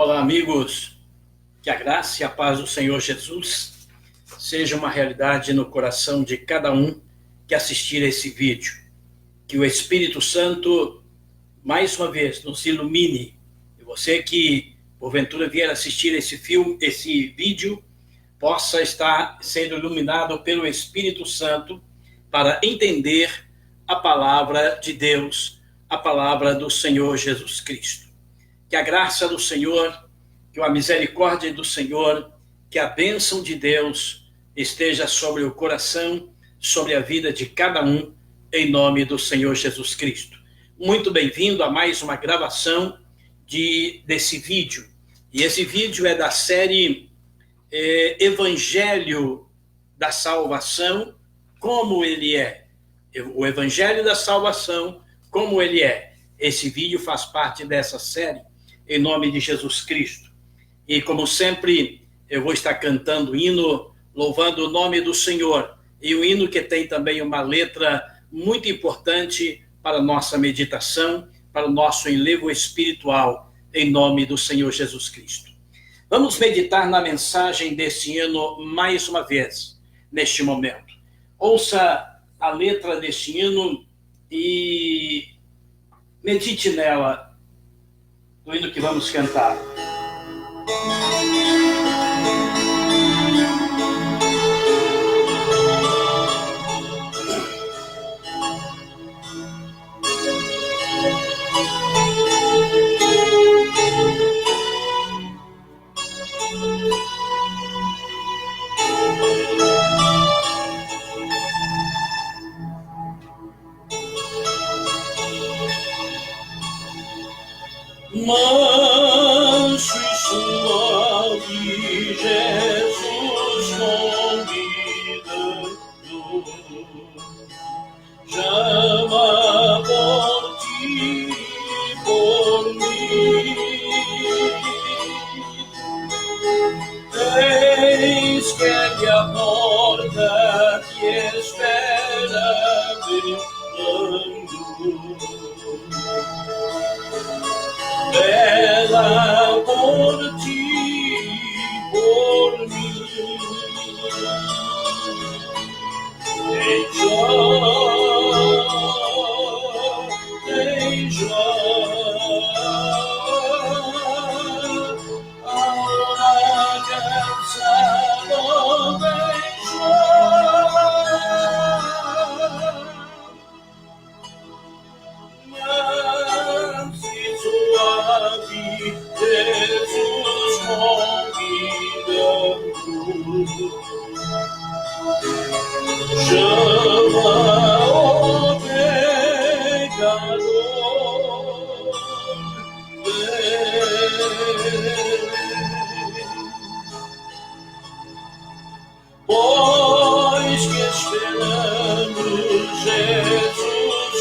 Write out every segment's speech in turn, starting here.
Olá, amigos. Que a graça e a paz do Senhor Jesus seja uma realidade no coração de cada um que assistir a esse vídeo. Que o Espírito Santo, mais uma vez, nos ilumine. E você que, porventura, vier assistir esse vídeo, possa estar sendo iluminado pelo Espírito Santo para entender a palavra de Deus, a palavra do Senhor Jesus Cristo. Que a graça do Senhor, que a misericórdia do Senhor, que a bênção de Deus esteja sobre o coração, sobre a vida de cada um, em nome do Senhor Jesus Cristo. Muito bem-vindo a mais uma gravação desse vídeo. E esse vídeo é da série Evangelho da Salvação, como ele é. O Evangelho da Salvação, como ele é. Esse vídeo faz parte dessa série, em nome de Jesus Cristo. E como sempre, eu vou estar cantando hino, louvando o nome do Senhor. E o hino que tem também uma letra muito importante para a nossa meditação, para o nosso enlevo espiritual, em nome do Senhor Jesus Cristo. Vamos meditar na mensagem desse hino mais uma vez, neste momento. Ouça a letra deste hino e medite nela, do hino que vamos cantar. Manso e suave, Jesus convidando, chama por ti e por mim. Eis que ele a porta que espera velando. Ela por ti, por mim, em Jó, ahora cansado em Jó. Jesus convidando, chama o pecador, pois que esperando Jesus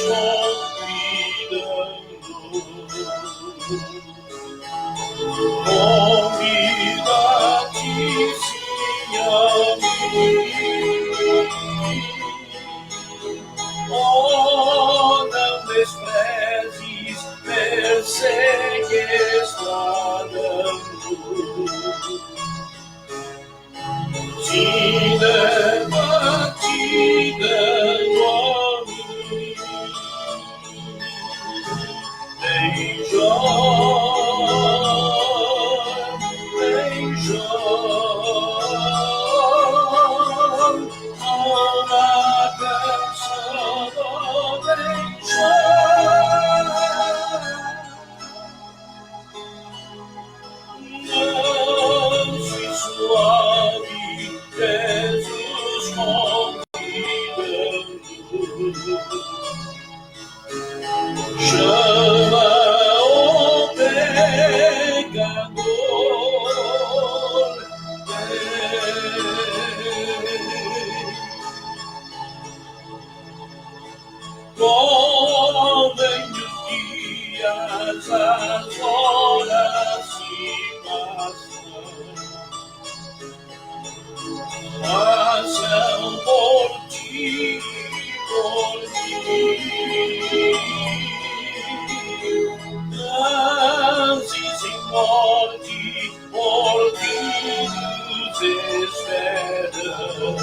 convida-te sim a mim. Oh, não desprezes, persegue está dando. Se leva-te dando a mim. Em Jó, uma canção em manso e suave, Jesus convidando, chama o pecador. Vem os dias, as horas se passam, passam por ti, por mim. Antes em morte, por ti nos esperam.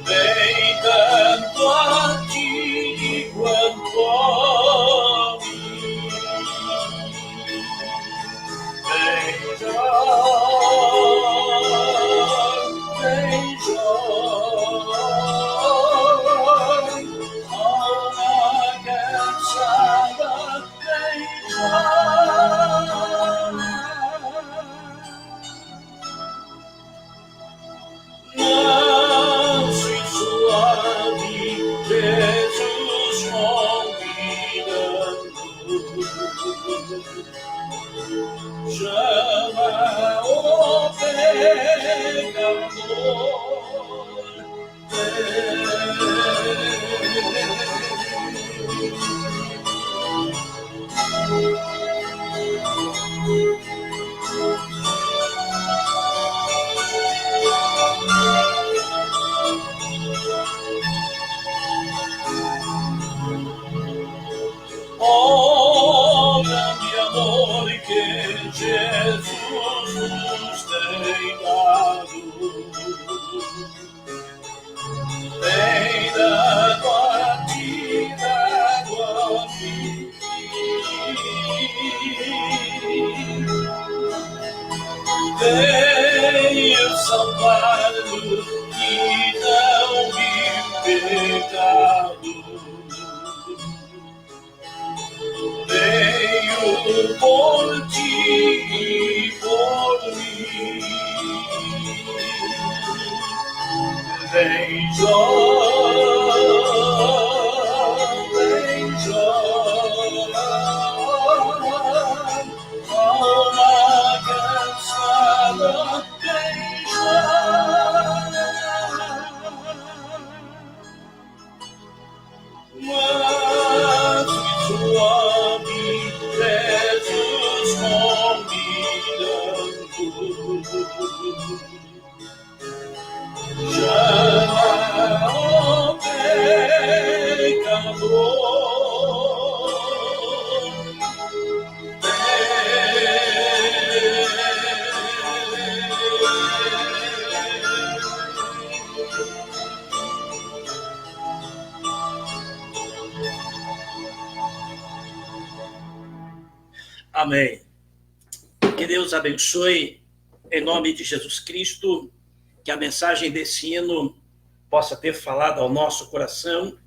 Vem tanto a ti quanto a mim. Vem já, alma cansada, vem já. Manso e suave, Jesus convidando, chama o oh, grande amor que Jesus nos tem dado, tem dado a ti, dado a mim. Veio salvar-nos que não viu pecado. Veio por ti e por mim. Vem Jó, alma cansada, vem Jó. Mas suave, Jesus convidando, chama o pecador. Amém. Que Deus abençoe, em nome de Jesus Cristo, que a mensagem desse hino possa ter falado ao nosso coração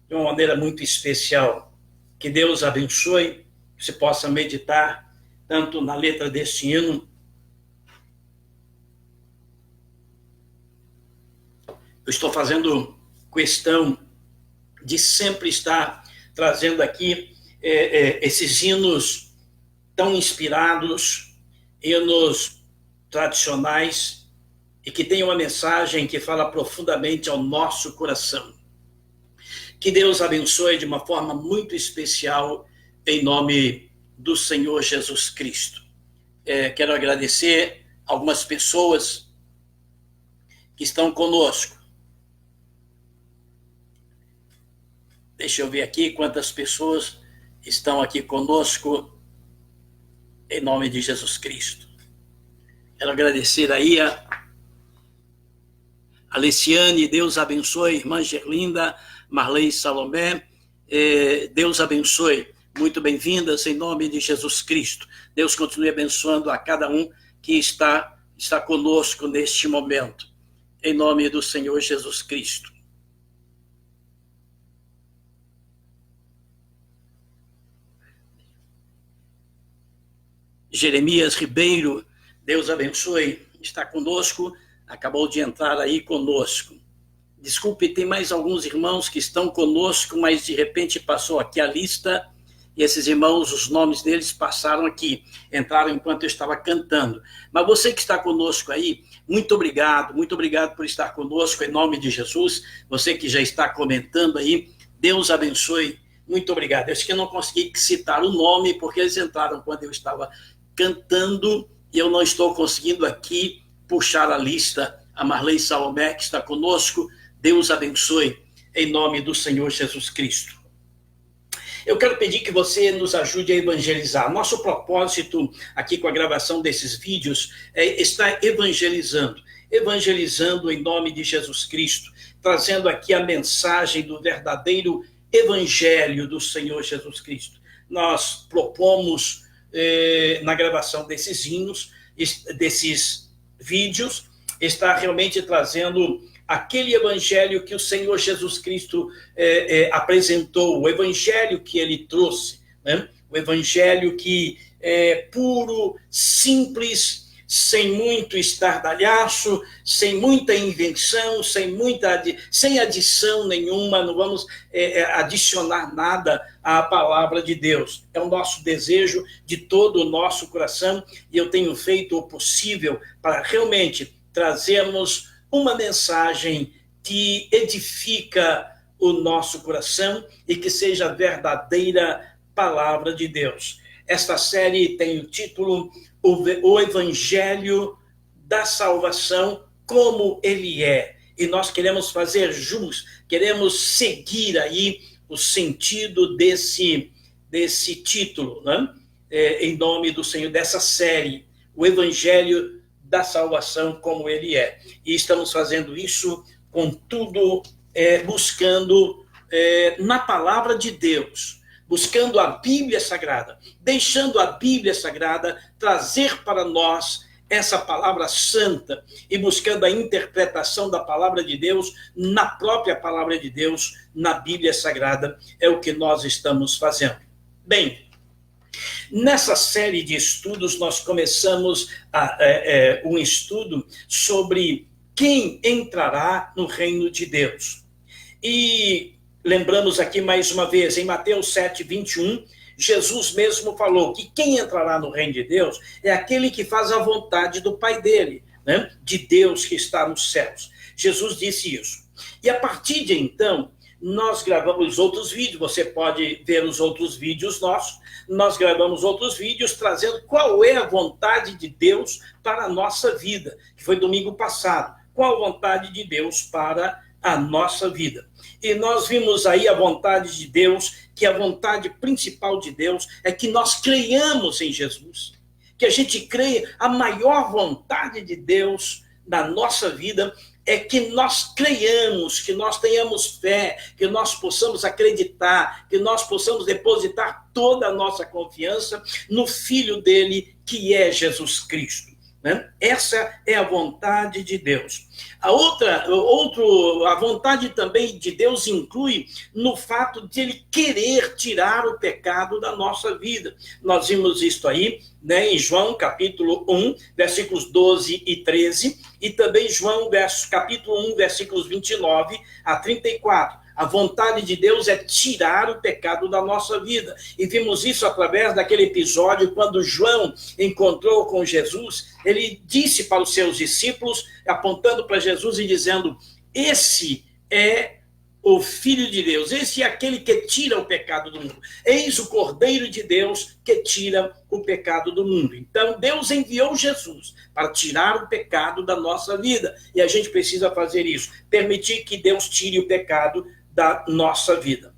de uma maneira muito especial. Que Deus abençoe, que você possa meditar tanto na letra desse hino. Eu estou fazendo questão de sempre estar trazendo aqui esses hinos tão inspirados, hinos tradicionais, e que tem uma mensagem que fala profundamente ao nosso coração. Que Deus abençoe de uma forma muito especial, em nome do Senhor Jesus Cristo. Quero agradecer algumas pessoas que estão conosco. Deixa eu ver aqui quantas pessoas estão aqui conosco, em nome de Jesus Cristo. Quero agradecer aí a Alessiane, Deus abençoe, irmã Gerlinda, Marley Salomé, Deus abençoe, muito bem-vindas em nome de Jesus Cristo. Deus continue abençoando a cada um que está conosco neste momento, em nome do Senhor Jesus Cristo. Jeremias Ribeiro, Deus abençoe, está conosco, acabou de entrar aí conosco. Desculpe, tem mais alguns irmãos que estão conosco, mas de repente passou aqui a lista, e esses irmãos, os nomes deles passaram aqui, entraram enquanto eu estava cantando. Mas você que está conosco aí, muito obrigado por estar conosco, em nome de Jesus. Você que já está comentando aí, Deus abençoe, muito obrigado. Eu acho que eu não consegui citar o nome, porque eles entraram quando eu estava cantando, e eu não estou conseguindo aqui puxar a lista. A Marley Salomé, que está conosco, Deus abençoe, em nome do Senhor Jesus Cristo. Eu quero pedir que você nos ajude a evangelizar. Nosso propósito aqui com a gravação desses vídeos é estar evangelizando em nome de Jesus Cristo, trazendo aqui a mensagem do verdadeiro evangelho do Senhor Jesus Cristo. Nós propomos, na gravação desses hinos, desses vídeos, estar realmente trazendo aquele evangelho que o Senhor Jesus Cristo apresentou, o evangelho que ele trouxe, né? O evangelho que é puro, simples, sem muito estardalhaço, sem muita invenção, sem adição nenhuma, não vamos adicionar nada à palavra de Deus. É o nosso desejo de todo o nosso coração, e eu tenho feito o possível para realmente trazermos uma mensagem que edifica o nosso coração e que seja a verdadeira palavra de Deus. Esta série tem o título O Evangelho da Salvação, como ele é. E nós queremos fazer jus, queremos seguir aí o sentido desse título, né? Em nome do Senhor, dessa série, o Evangelho da salvação como ele é. E estamos fazendo isso com tudo, buscando na palavra de Deus, buscando a Bíblia Sagrada, deixando a Bíblia Sagrada trazer para nós essa palavra santa e buscando a interpretação da palavra de Deus na própria palavra de Deus, na Bíblia Sagrada, é o que nós estamos fazendo. Bem, nessa série de estudos, nós começamos um estudo sobre quem entrará no reino de Deus. E lembramos aqui mais uma vez, em Mateus 7:21, Jesus mesmo falou que quem entrará no reino de Deus é aquele que faz a vontade do Pai dele, né? De Deus que está nos céus. Jesus disse isso. E a partir de então, nós gravamos outros vídeos, você pode ver os outros vídeos nossos. Nós gravamos outros vídeos trazendo qual é a vontade de Deus para a nossa vida, que foi domingo passado. Qual a vontade de Deus para a nossa vida? E nós vimos aí a vontade de Deus, que a vontade principal de Deus é que nós creiamos em Jesus, que a gente creia. A maior vontade de Deus na nossa vida é que nós creiamos, que nós tenhamos fé, que nós possamos acreditar, que nós possamos depositar toda a nossa confiança no Filho dele, que é Jesus Cristo, né? Essa é a vontade de Deus. A vontade também de Deus inclui no fato de ele querer tirar o pecado da nossa vida. Nós vimos isso aí, né, em João capítulo 1, versículos 12 e 13, e também João capítulo 1, versículos 29 a 34. A vontade de Deus é tirar o pecado da nossa vida. E vimos isso através daquele episódio quando João encontrou com Jesus. Ele disse para os seus discípulos, apontando para Jesus e dizendo: esse é o Filho de Deus, esse é aquele que tira o pecado do mundo. Eis o Cordeiro de Deus que tira o pecado do mundo. Então, Deus enviou Jesus para tirar o pecado da nossa vida. E a gente precisa fazer isso, permitir que Deus tire o pecado da nossa vida.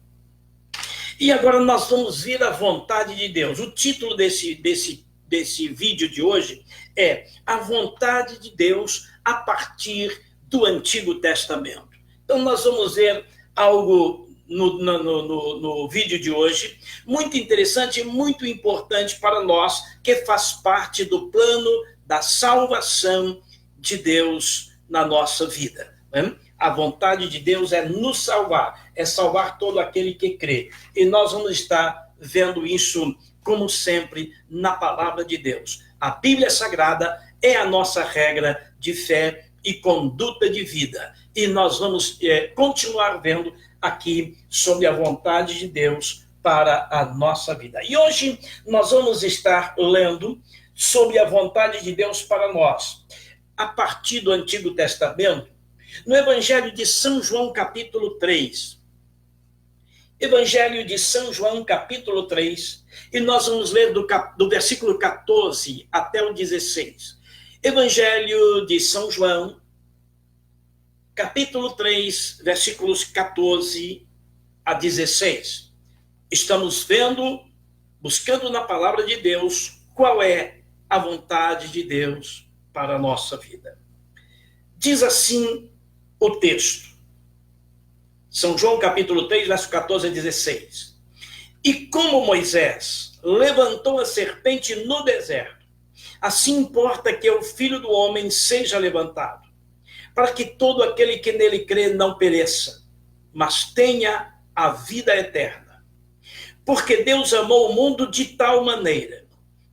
E agora nós vamos ver a vontade de Deus. O título desse vídeo de hoje é A Vontade de Deus a partir do Antigo Testamento. Então nós vamos ver algo no vídeo de hoje muito interessante e muito importante para nós, que faz parte do plano da salvação de Deus na nossa vida, né? A vontade de Deus é nos salvar, é salvar todo aquele que crê. E nós vamos estar vendo isso, como sempre, na palavra de Deus. A Bíblia Sagrada é a nossa regra de fé e conduta de vida. E nós vamos continuar vendo aqui sobre a vontade de Deus para a nossa vida. E hoje nós vamos estar lendo sobre a vontade de Deus para nós, a partir do Antigo Testamento, no Evangelho de São João, capítulo 3. Evangelho de São João, capítulo 3, e nós vamos ler do versículo 14 até o 16. Evangelho de São João, capítulo 3, versículos 14 a 16. estamos vendo, buscando na palavra de Deus, qual é a vontade de Deus para a nossa vida. Diz assim o texto, São João capítulo 3, verso 14 a 16. E como Moisés levantou a serpente no deserto, assim importa que o Filho do Homem seja levantado, para que todo aquele que nele crê não pereça, mas tenha a vida eterna. Porque Deus amou o mundo de tal maneira,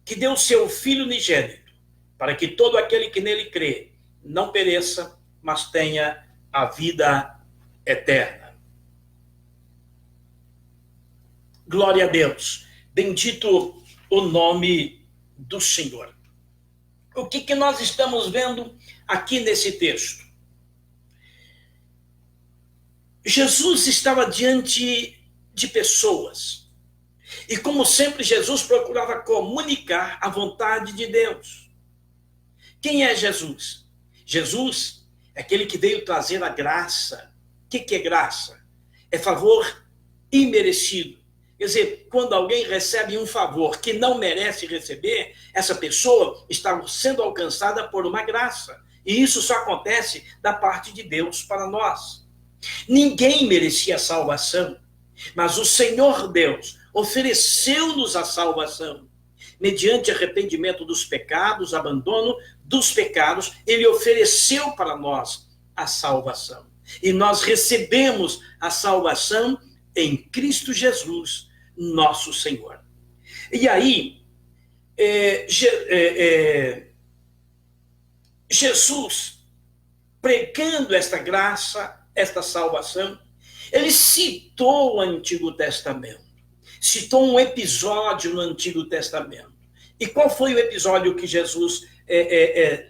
que deu seu Filho unigênito, para que todo aquele que nele crê não pereça, mas tenha a vida eterna. Glória a Deus. Bendito o nome do Senhor. O que nós estamos vendo aqui nesse texto? Jesus estava diante de pessoas. E como sempre, Jesus procurava comunicar a vontade de Deus. Quem é Jesus? Jesus é aquele que veio trazer a graça. O que é graça? É favor imerecido. Quer dizer, quando alguém recebe um favor que não merece receber, essa pessoa está sendo alcançada por uma graça. E isso só acontece da parte de Deus para nós. Ninguém merecia salvação, mas o Senhor Deus ofereceu-nos a salvação. Mediante arrependimento dos pecados, abandono dos pecados, ele ofereceu para nós a salvação. E nós recebemos a salvação em Cristo Jesus, nosso Senhor. E aí, Jesus, pregando esta graça, esta salvação, ele citou o Antigo Testamento, citou um episódio no Antigo Testamento. E qual foi o episódio que Jesus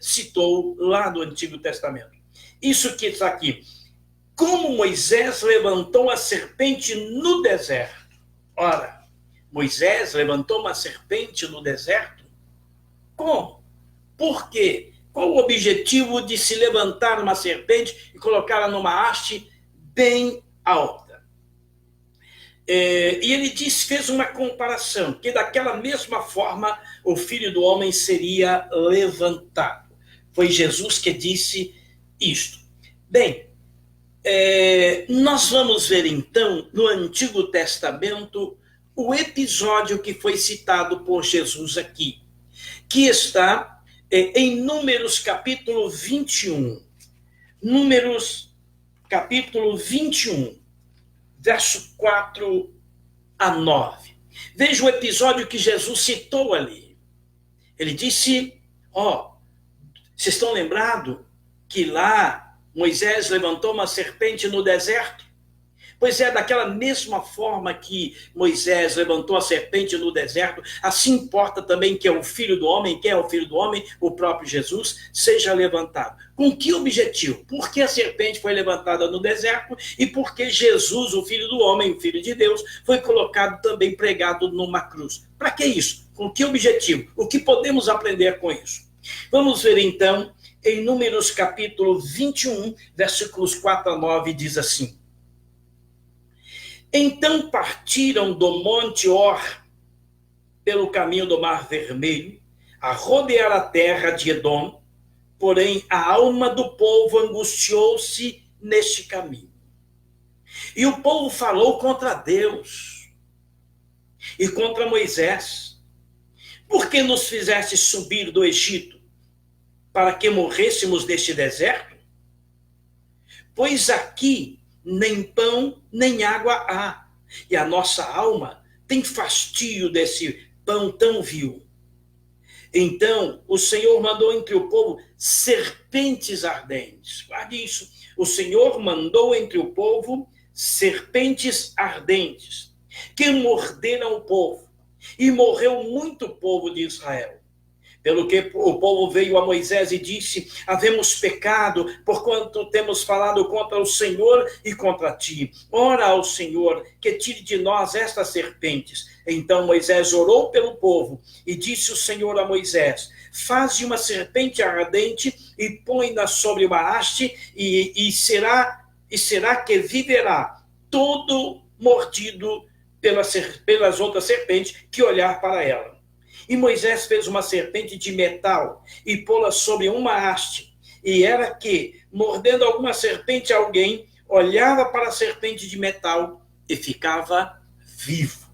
citou lá do Antigo Testamento? Isso que está aqui. Como Moisés levantou a serpente no deserto. Ora, Moisés levantou uma serpente no deserto? Como? Por quê? Qual o objetivo de se levantar uma serpente e colocá-la numa haste bem alta? E ele fez uma comparação, que daquela mesma forma o Filho do Homem seria levantado. Foi Jesus que disse isto. Bem, nós vamos ver então no Antigo Testamento o episódio que foi citado por Jesus aqui, que está em Números capítulo 21. Números capítulo 21, verso 4 a 9. Veja o episódio que Jesus citou ali. Ele disse, vocês estão lembrados que lá Moisés levantou uma serpente no deserto? Pois é, daquela mesma forma que Moisés levantou a serpente no deserto, assim importa também que é o Filho do Homem, quem é o Filho do Homem? O próprio Jesus, seja levantado. Com que objetivo? Por que a serpente foi levantada no deserto e por que Jesus, o Filho do Homem, o Filho de Deus, foi colocado também pregado numa cruz? Para que isso? Com que objetivo? O que podemos aprender com isso? Vamos ver então, em Números capítulo 21, versículos 4 a 9, diz assim. Então partiram do Monte Or, pelo caminho do Mar Vermelho, a rodear a terra de Edom, porém a alma do povo angustiou-se neste caminho. E o povo falou contra Deus e contra Moisés. Por que nos fizeste subir do Egito, para que morrêssemos neste deserto? Pois aqui nem pão, nem água há. E a nossa alma tem fastio desse pão tão vil. Então o Senhor mandou entre o povo serpentes ardentes. Guarde isso. O Senhor mandou entre o povo serpentes ardentes, que morderam o povo. E morreu muito povo de Israel. Pelo que o povo veio a Moisés e disse, havemos pecado, porquanto temos falado contra o Senhor e contra ti. Ora ao Senhor, que tire de nós estas serpentes. Então Moisés orou pelo povo, e disse o Senhor a Moisés, faze uma serpente ardente, e põe-na sobre uma haste, e será que viverá todo mordido pelas outras serpentes que olhar para ela. E Moisés fez uma serpente de metal e pô-la sobre uma haste. E era que, mordendo alguma serpente, alguém olhava para a serpente de metal e ficava vivo.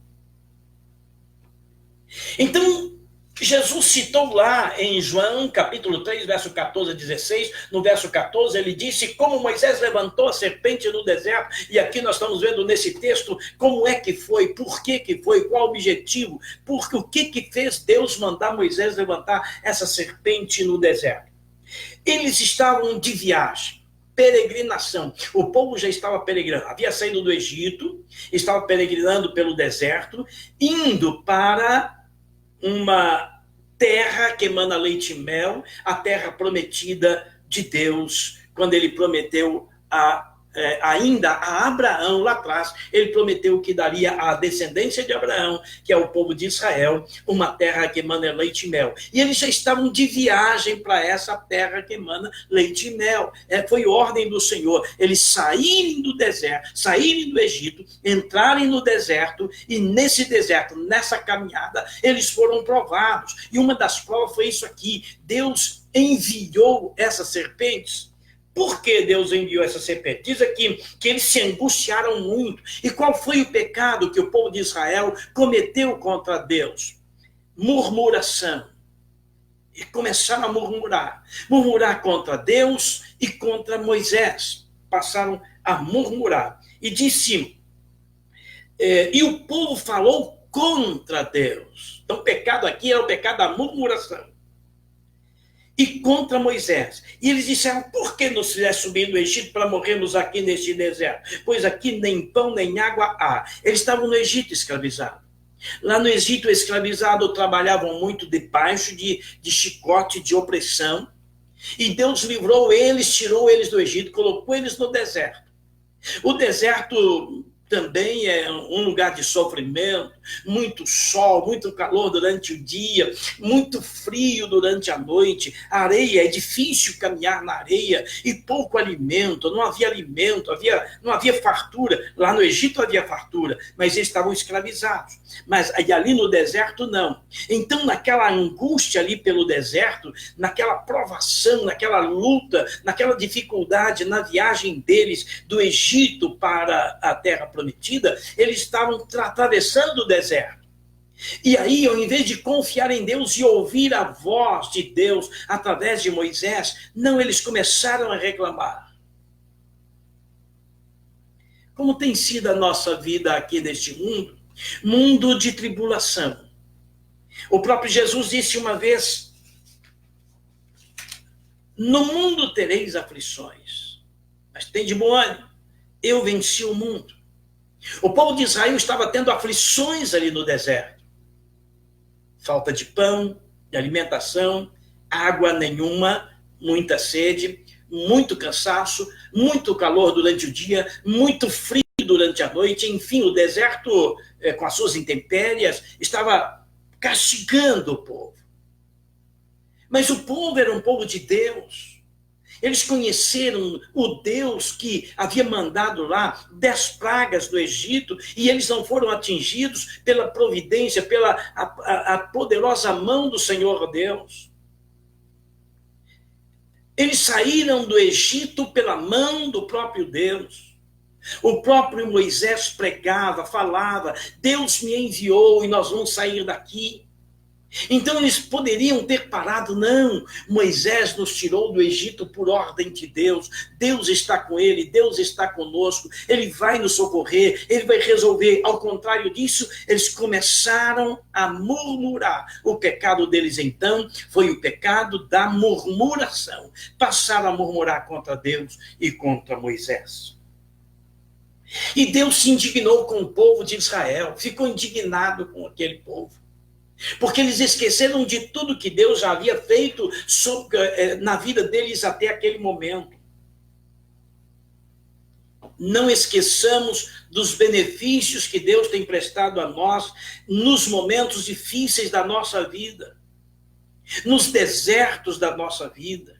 Então, Jesus citou lá em João, capítulo 3, verso 14 a 16, no verso 14, ele disse como Moisés levantou a serpente no deserto, e aqui nós estamos vendo nesse texto como é que foi, por que foi, qual o objetivo, porque o que fez Deus mandar Moisés levantar essa serpente no deserto. Eles estavam de viagem, peregrinação. O povo já estava peregrinando, havia saído do Egito, estava peregrinando pelo deserto, indo para uma terra que emana leite e mel, a terra prometida de Deus, quando ele prometeu ainda a Abraão lá atrás, ele prometeu que daria à descendência de Abraão, que é o povo de Israel, uma terra que emana leite e mel. E eles já estavam de viagem para essa terra que emana leite e mel. Foi ordem do Senhor, eles saírem do deserto, saírem do Egito, entrarem no deserto, e nesse deserto, nessa caminhada, eles foram provados. E uma das provas foi isso aqui: Deus enviou essas serpentes. Por que Deus enviou essa serpente? Diz aqui que eles se angustiaram muito. E qual foi o pecado que o povo de Israel cometeu contra Deus? Murmuração. E começaram a murmurar. Murmurar contra Deus e contra Moisés. Passaram a murmurar. E disse, e o povo falou contra Deus. Então o pecado aqui é o pecado da murmuração. E contra Moisés. E eles disseram, por que nos fizeste subir do Egito para morrermos aqui neste deserto? Pois aqui nem pão nem água há. Eles estavam no Egito escravizados. Lá no Egito escravizado trabalhavam muito debaixo de chicote, de opressão. E Deus livrou eles, tirou eles do Egito, colocou eles no deserto. O deserto também é um lugar de sofrimento, muito sol, muito calor durante o dia, muito frio durante a noite, areia, é difícil caminhar na areia, e pouco alimento, não havia não havia fartura. Lá no Egito havia fartura, mas eles estavam escravizados. Mas ali no deserto não. Então naquela angústia ali pelo deserto, naquela provação, naquela luta, naquela dificuldade na viagem deles do Egito para a terra prometida, eles estavam atravessando o deserto. E aí, ao invés de confiar em Deus e ouvir a voz de Deus através de Moisés, não, eles começaram a reclamar. Como tem sido a nossa vida aqui neste mundo? Mundo de tribulação. O próprio Jesus disse uma vez, no mundo tereis aflições, mas tem de bom ânimo, eu venci o mundo. O povo de Israel estava tendo aflições ali no deserto. Falta de pão, de alimentação, água nenhuma, muita sede, muito cansaço, muito calor durante o dia, muito frio durante a noite. Enfim, o deserto, com as suas intempéries, estava castigando o povo. Mas o povo era um povo de Deus. Eles conheceram o Deus que havia mandado lá 10 pragas do Egito, e eles não foram atingidos pela providência, pela a poderosa mão do Senhor Deus. Eles saíram do Egito pela mão do próprio Deus. O próprio Moisés pregava, falava, Deus me enviou e nós vamos sair daqui. Então eles poderiam ter parado, não, Moisés nos tirou do Egito por ordem de Deus, Deus está com ele, Deus está conosco, ele vai nos socorrer, ele vai resolver. Ao contrário disso, eles começaram a murmurar. O pecado deles então foi o pecado da murmuração, passaram a murmurar contra Deus e contra Moisés. E Deus se indignou com o povo de Israel, ficou indignado com aquele povo. Porque eles esqueceram de tudo que Deus já havia feito na vida deles até aquele momento. Não esqueçamos dos benefícios que Deus tem prestado a nós nos momentos difíceis da nossa vida, nos desertos da nossa vida.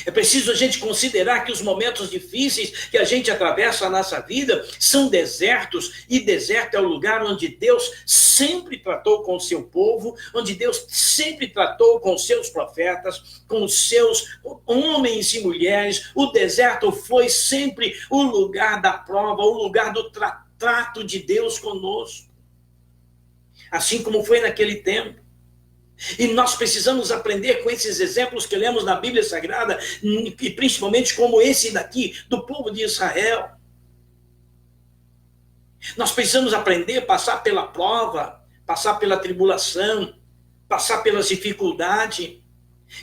É preciso a gente considerar que os momentos difíceis que a gente atravessa na nossa vida são desertos, e deserto é o lugar onde Deus sempre tratou com o seu povo, onde Deus sempre tratou com os seus profetas, com os seus homens e mulheres. O deserto foi sempre o lugar da prova, o lugar do trato de Deus conosco. Assim como foi naquele tempo. E nós precisamos aprender com esses exemplos que lemos na Bíblia Sagrada, e principalmente como esse daqui, do povo de Israel. Nós precisamos aprender a passar pela prova, passar pela tribulação, passar pelas dificuldades.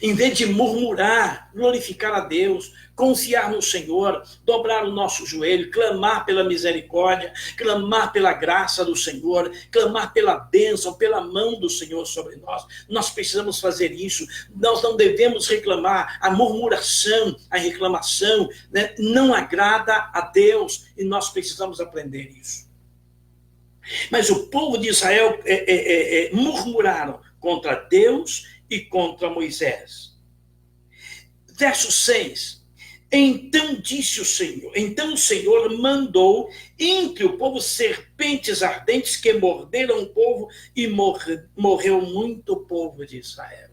Em vez de murmurar, glorificar a Deus, confiar no Senhor, dobrar o nosso joelho, clamar pela misericórdia, clamar pela graça do Senhor, clamar pela bênção, pela mão do Senhor sobre nós. Nós precisamos fazer isso. Nós não devemos reclamar. A murmuração, a reclamação, né, não agrada a Deus, e nós precisamos aprender isso. Mas o povo de Israel murmuraram contra Deus e contra Moisés. Verso 6. Então disse o Senhor, então o Senhor mandou entre o povo serpentes ardentes que morderam o povo, e morreu muito o povo de Israel.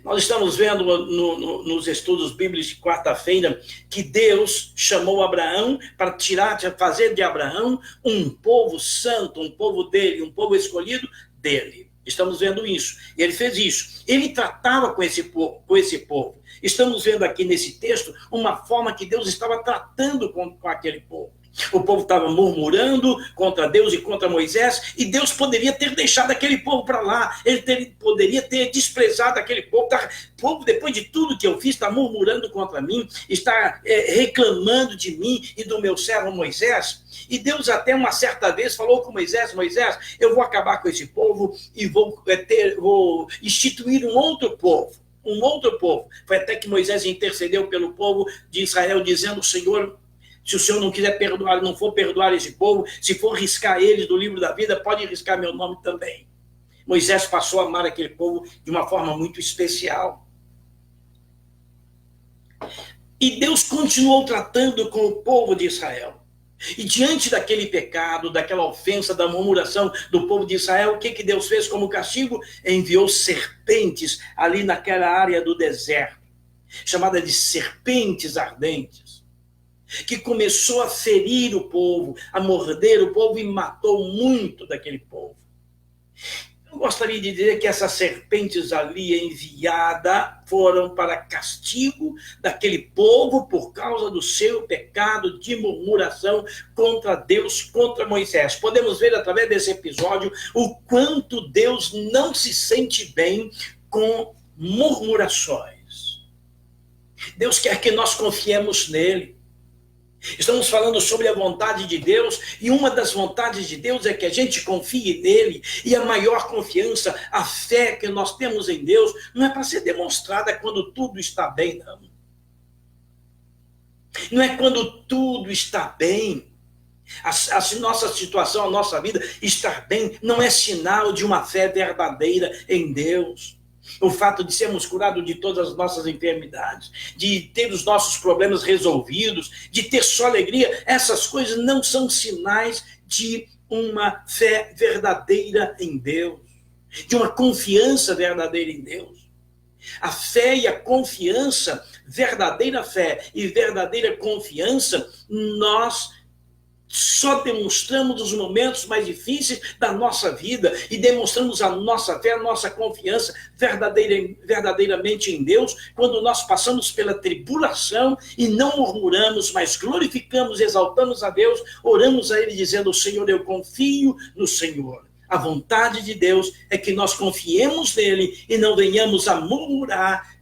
Nós estamos vendo nos estudos bíblicos de quarta-feira que Deus chamou Abraão para fazer de Abraão um povo santo, um povo dele, um povo escolhido dele. Estamos vendo isso. E ele fez isso. Ele tratava com esse povo. Estamos vendo aqui nesse texto uma forma que Deus estava tratando com aquele povo. O povo estava murmurando contra Deus e contra Moisés, e Deus poderia ter deixado aquele povo para lá. Ele poderia ter desprezado aquele povo. O povo, depois de tudo que eu fiz, está murmurando contra mim, está reclamando de mim e do meu servo Moisés. E Deus até uma certa vez falou com Moisés: Moisés, eu vou acabar com esse povo e vou instituir um outro povo. Foi até que Moisés intercedeu pelo povo de Israel, dizendo: Senhor, se o Senhor não quiser perdoar, não for perdoar esse povo, se for riscar eles do livro da vida, pode riscar meu nome também. Moisés passou a amar aquele povo de uma forma muito especial. E Deus continuou tratando com o povo de Israel. E diante daquele pecado, daquela ofensa, da murmuração do povo de Israel, o que Deus fez como castigo? Enviou serpentes ali naquela área do deserto, chamada de serpentes ardentes, que começou a ferir o povo, a morder o povo, e matou muito daquele povo. Eu gostaria de dizer que essas serpentes ali enviadas foram para castigo daquele povo por causa do seu pecado de murmuração contra Deus, contra Moisés. Podemos ver através desse episódio o quanto Deus não se sente bem com murmurações. Deus quer que nós confiemos nele. Estamos falando sobre a vontade de Deus, e uma das vontades de Deus é que a gente confie nele, e a maior confiança, a fé que nós temos em Deus, não é para ser demonstrada quando tudo está bem, não. Não é quando tudo está bem. A nossa situação, a nossa vida estar bem, não é sinal de uma fé verdadeira em Deus. O fato de sermos curados de todas as nossas enfermidades, de ter os nossos problemas resolvidos, de ter só alegria, essas coisas não são sinais de uma fé verdadeira em Deus, de uma confiança verdadeira em Deus. A fé e a confiança, verdadeira fé e verdadeira confiança, nós só demonstramos os momentos mais difíceis da nossa vida, e demonstramos a nossa fé, a nossa confiança verdadeiramente em Deus, quando nós passamos pela tribulação e não murmuramos, mas glorificamos, exaltamos a Deus, oramos a Ele dizendo: Senhor, eu confio no Senhor. A vontade de Deus é que nós confiemos nele e não venhamos a murmurar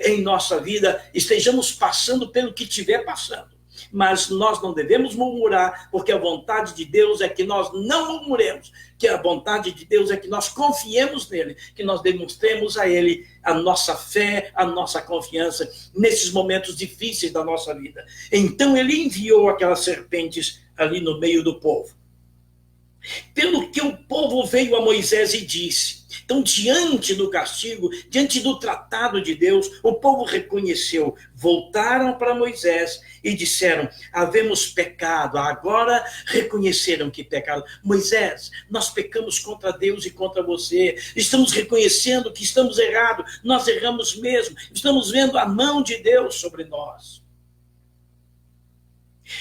em nossa vida, estejamos passando pelo que estiver passando. Mas nós não devemos murmurar, porque a vontade de Deus é que nós não murmuremos, que a vontade de Deus é que nós confiemos nele, que nós demonstremos a ele a nossa fé, a nossa confiança nesses momentos difíceis da nossa vida. Então ele enviou aquelas serpentes ali no meio do povo. Pelo que o povo veio a Moisés e disse. Então, diante do castigo, diante do tratado de Deus, o povo reconheceu, voltaram para Moisés e disseram: havemos pecado. Agora reconheceram que pecaram. Moisés, nós pecamos contra Deus e contra você. Estamos reconhecendo que estamos errados. Nós erramos mesmo. Estamos vendo a mão de Deus sobre nós.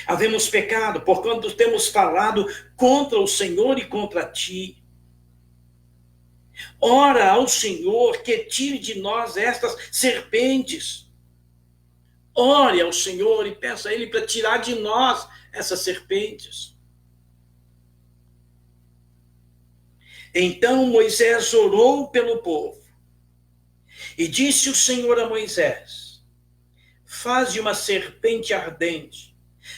Havemos pecado, porquanto temos falado contra o Senhor e contra ti. Ora ao Senhor que tire de nós estas serpentes. Ore ao Senhor e peça a Ele para tirar de nós essas serpentes. Então Moisés orou pelo povo. E disse o Senhor a Moisés: faze uma serpente ardente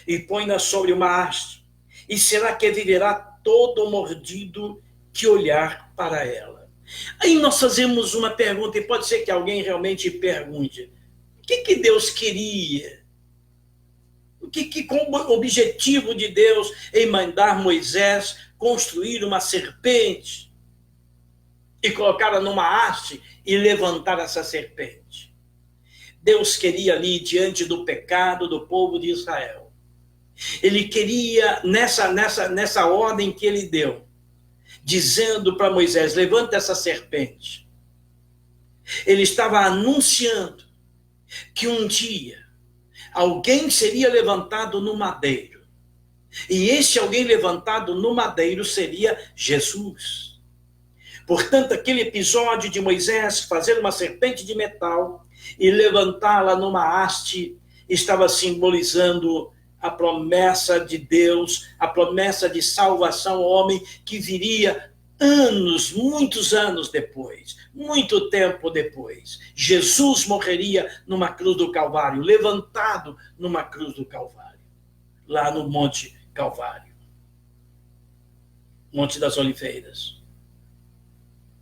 e põe-na sobre uma haste, e será que viverá todo mordido que olhar para ela. Aí nós fazemos uma pergunta, e pode ser que alguém realmente pergunte: o que Deus queria? Qual o objetivo de Deus em mandar Moisés construir uma serpente e colocá-la numa haste e levantar essa serpente? Deus queria ali, diante do pecado do povo de Israel, Ele queria, nessa ordem que ele deu, dizendo para Moisés: levanta essa serpente. Ele estava anunciando que um dia alguém seria levantado no madeiro. E esse alguém levantado no madeiro seria Jesus. Portanto, aquele episódio de Moisés fazer uma serpente de metal e levantá-la numa haste estava simbolizando a promessa de Deus, a promessa de salvação ao homem que viria anos, muitos anos depois, muito tempo depois. Jesus morreria numa cruz do Calvário, levantado numa cruz do Calvário, lá no Monte Calvário, Monte das Oliveiras.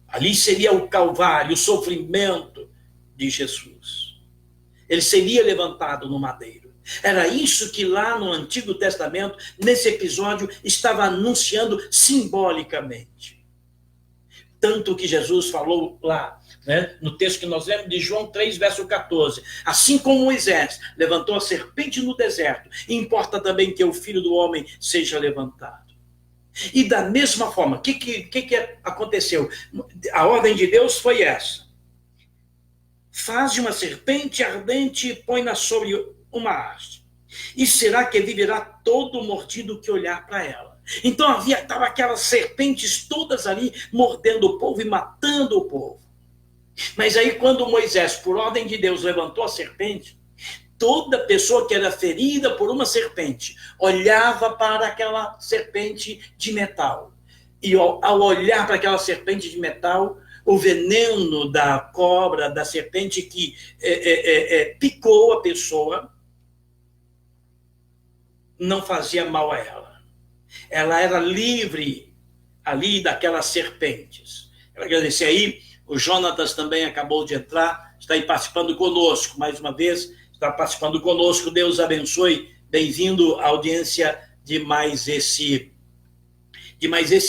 Ali seria o Calvário, o sofrimento de Jesus. Ele seria levantado no madeiro. Era isso que lá no Antigo Testamento, nesse episódio, estava anunciando simbolicamente. Tanto que Jesus falou lá, né, no texto que nós lemos de João 3, verso 14. Assim como Moisés levantou a serpente no deserto, importa também que o Filho do Homem seja levantado. E da mesma forma, o que aconteceu? A ordem de Deus foi essa: faz uma serpente ardente e põe-na sobre uma haste, e será que viverá todo mordido que olhar para ela. Então estavam aquelas serpentes todas ali mordendo o povo e matando o povo. Mas aí quando Moisés, por ordem de Deus, levantou a serpente, toda pessoa que era ferida por uma serpente olhava para aquela serpente de metal. E ao olhar para aquela serpente de metal, o veneno da cobra, da serpente que picou a pessoa, não fazia mal a ela. Ela era livre ali daquelas serpentes. Eu agradecer aí, o Jonatas também acabou de entrar, está aí participando conosco, mais uma vez, está participando conosco, Deus abençoe, bem-vindo à audiência de mais esse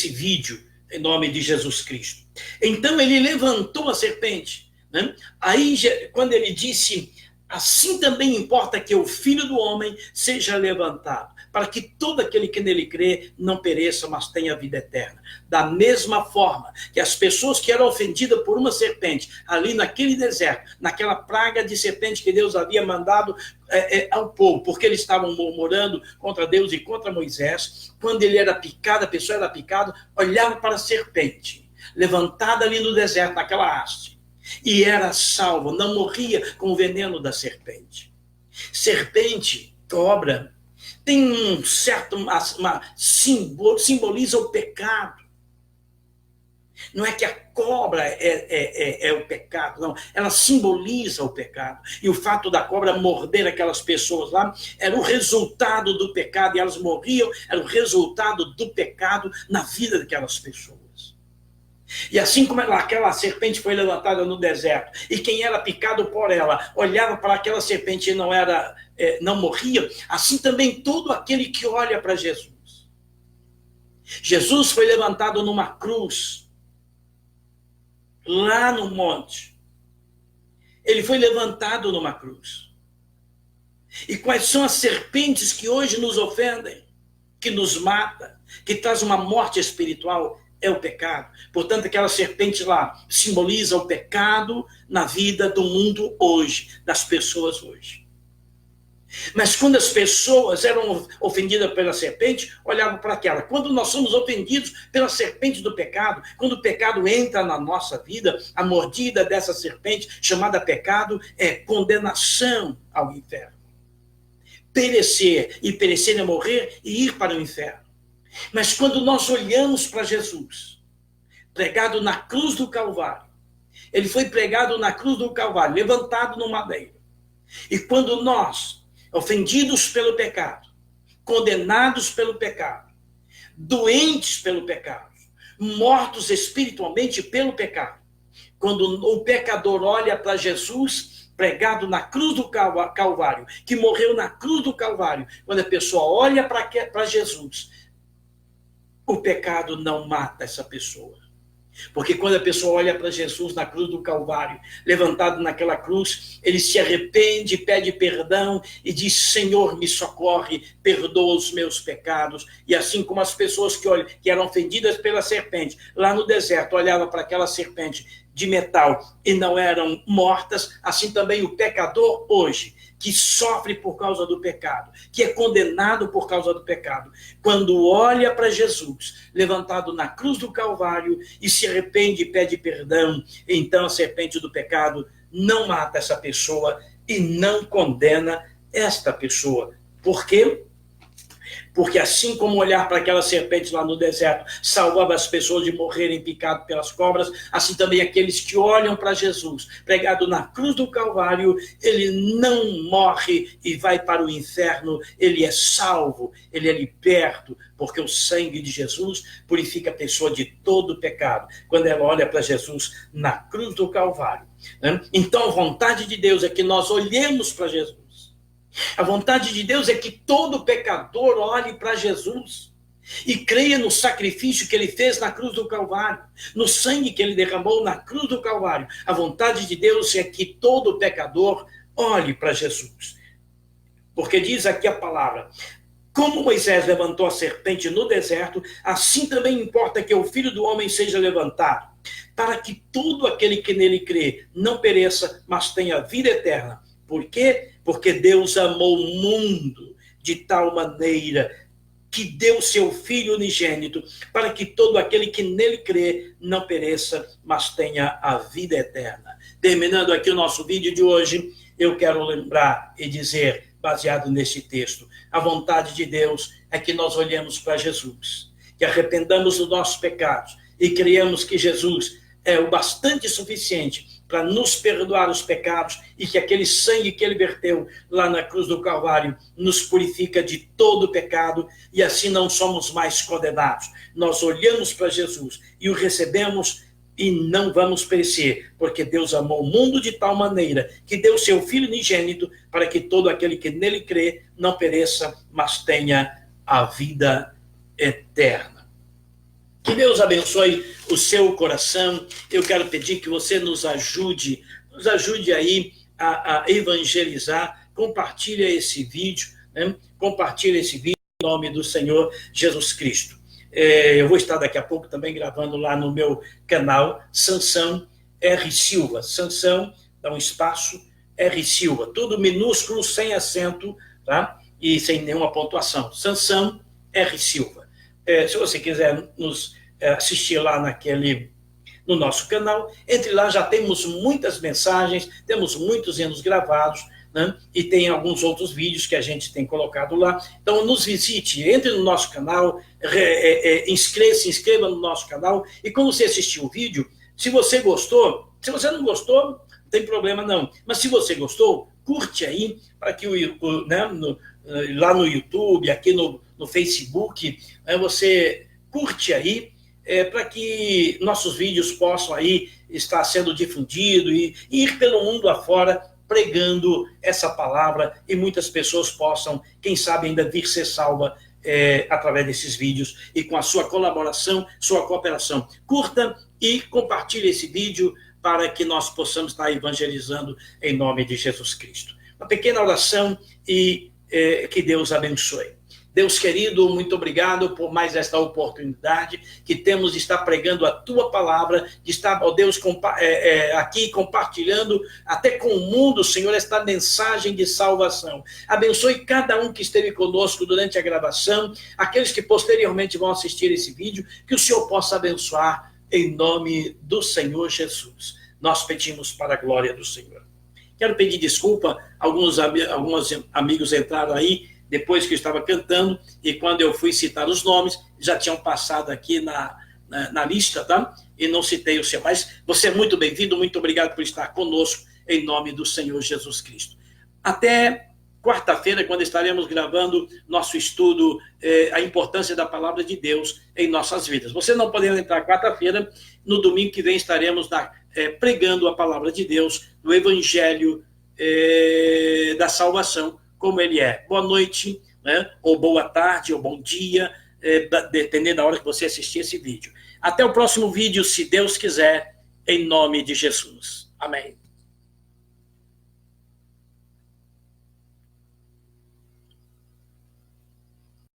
vídeo, em nome de Jesus Cristo. Então ele levantou a serpente, né? Aí quando ele disse: assim também importa que o Filho do Homem seja levantado, para que todo aquele que nele crê não pereça, mas tenha vida eterna. Da mesma forma que as pessoas que eram ofendidas por uma serpente, ali naquele deserto, naquela praga de serpente que Deus havia mandado ao povo, porque eles estavam murmurando contra Deus e contra Moisés, quando ele era picado, a pessoa era picada, olhava para a serpente, levantada ali no deserto, naquela haste, e era salvo, não morria com o veneno da serpente. Serpente, cobra, tem um certo simboliza o pecado. Não é que a cobra é o pecado, não. Ela simboliza o pecado. E o fato da cobra morder aquelas pessoas lá era o resultado do pecado, e elas morriam, era o resultado do pecado na vida daquelas pessoas. E assim como aquela serpente foi levantada no deserto, e quem era picado por ela olhava para aquela serpente e não morria, assim também todo aquele que olha para Jesus. Jesus foi levantado numa cruz, lá no monte. Ele foi levantado numa cruz. E quais são as serpentes que hoje nos ofendem, que nos mata, que traz uma morte espiritual? É o pecado. Portanto, aquela serpente lá simboliza o pecado na vida do mundo hoje, das pessoas hoje. Mas quando as pessoas eram ofendidas pela serpente, olhavam para aquela. Quando nós somos ofendidos pela serpente do pecado, quando o pecado entra na nossa vida, a mordida dessa serpente, chamada pecado, é condenação ao inferno. Perecer, e perecer é morrer e ir para o inferno. Mas quando nós olhamos para Jesus, pregado na cruz do Calvário, ele foi pregado na cruz do Calvário, levantado no madeiro. E quando nós, ofendidos pelo pecado, condenados pelo pecado, doentes pelo pecado, mortos espiritualmente pelo pecado, quando o pecador olha para Jesus pregado na cruz do Calvário, que morreu na cruz do Calvário, quando a pessoa olha para Jesus, o pecado não mata essa pessoa. Porque quando a pessoa olha para Jesus na cruz do Calvário, levantado naquela cruz, ele se arrepende, pede perdão e diz: Senhor, me socorre, perdoa os meus pecados. E assim como as pessoas que eram ofendidas pela serpente, lá no deserto, olhavam para aquela serpente de metal e não eram mortas, assim também o pecador hoje, que sofre por causa do pecado, que é condenado por causa do pecado, quando olha para Jesus, levantado na cruz do Calvário, e se arrepende e pede perdão, então a serpente do pecado não mata essa pessoa e não condena esta pessoa. Por quê? Porque assim como olhar para aquela serpente lá no deserto salvava as pessoas de morrerem picadas pelas cobras, assim também aqueles que olham para Jesus, pregado na cruz do Calvário, ele não morre e vai para o inferno, ele é salvo, ele é liberto, porque o sangue de Jesus purifica a pessoa de todo pecado, quando ela olha para Jesus na cruz do Calvário. Então a vontade de Deus é que nós olhemos para Jesus. A vontade de Deus é que todo pecador olhe para Jesus e creia no sacrifício que ele fez na cruz do Calvário, no sangue que ele derramou na cruz do Calvário. A vontade de Deus é que todo pecador olhe para Jesus. Porque diz aqui a palavra: como Moisés levantou a serpente no deserto, assim também importa que o Filho do Homem seja levantado, para que todo aquele que nele crê não pereça, mas tenha vida eterna. Por quê? Porque Deus amou o mundo de tal maneira que deu seu Filho unigênito, para que todo aquele que nele crê não pereça, mas tenha a vida eterna. Terminando aqui o nosso vídeo de hoje, eu quero lembrar e dizer, baseado nesse texto, a vontade de Deus é que nós olhemos para Jesus, que arrependamos dos nossos pecados e criamos que Jesus é o bastante suficiente para nos perdoar os pecados e que aquele sangue que ele verteu lá na cruz do Calvário nos purifica de todo pecado e assim não somos mais condenados. Nós olhamos para Jesus e o recebemos e não vamos perecer, porque Deus amou o mundo de tal maneira que deu seu Filho unigênito para que todo aquele que nele crê não pereça, mas tenha a vida eterna. Que Deus abençoe o seu coração. Eu quero pedir que você nos ajude aí a evangelizar. Compartilhe esse vídeo, né? Compartilhe esse vídeo em nome do Senhor Jesus Cristo. Eu vou estar daqui a pouco também gravando lá no meu canal, Sansão R. Silva. Sansão, dá um espaço, R. Silva. Tudo minúsculo, sem acento, tá? E sem nenhuma pontuação. Sansão R. Silva. Se você quiser nos assistir lá no nosso canal, entre lá, já temos muitas mensagens, temos muitos hinos gravados, né? E tem alguns outros vídeos que a gente tem colocado lá. Então, nos visite, entre no nosso canal, se inscreva no nosso canal, e quando você assistir o vídeo, se você gostou, se você não gostou, não tem problema não, mas se você gostou, curte aí, para que lá no YouTube, aqui no Facebook, você curte aí, para que nossos vídeos possam aí estar sendo difundidos e ir pelo mundo afora pregando essa palavra e muitas pessoas possam, quem sabe, ainda vir ser salva através desses vídeos e com a sua colaboração, sua cooperação. Curta e compartilhe esse vídeo para que nós possamos estar evangelizando em nome de Jesus Cristo. Uma pequena oração e que Deus abençoe. Deus querido, muito obrigado por mais esta oportunidade que temos de estar pregando a Tua palavra, de estar, ó Deus, aqui compartilhando até com o mundo, Senhor, esta mensagem de salvação. Abençoe cada um que esteve conosco durante a gravação, aqueles que posteriormente vão assistir esse vídeo, que o Senhor possa abençoar em nome do Senhor Jesus. Nós pedimos para a glória do Senhor. Quero pedir desculpa, alguns amigos entraram aí, depois que eu estava cantando, e quando eu fui citar os nomes, já tinham passado aqui na lista, tá? E não citei o seu. Mas você é muito bem-vindo, muito obrigado por estar conosco, em nome do Senhor Jesus Cristo. Até quarta-feira, quando estaremos gravando nosso estudo, a importância da palavra de Deus em nossas vidas. Você não podendo entrar quarta-feira, no domingo que vem estaremos pregando a palavra de Deus, no Evangelho da salvação, como ele é. Boa noite, né? Ou boa tarde, ou bom dia, dependendo da hora que você assistir esse vídeo. Até o próximo vídeo, se Deus quiser, em nome de Jesus. Amém.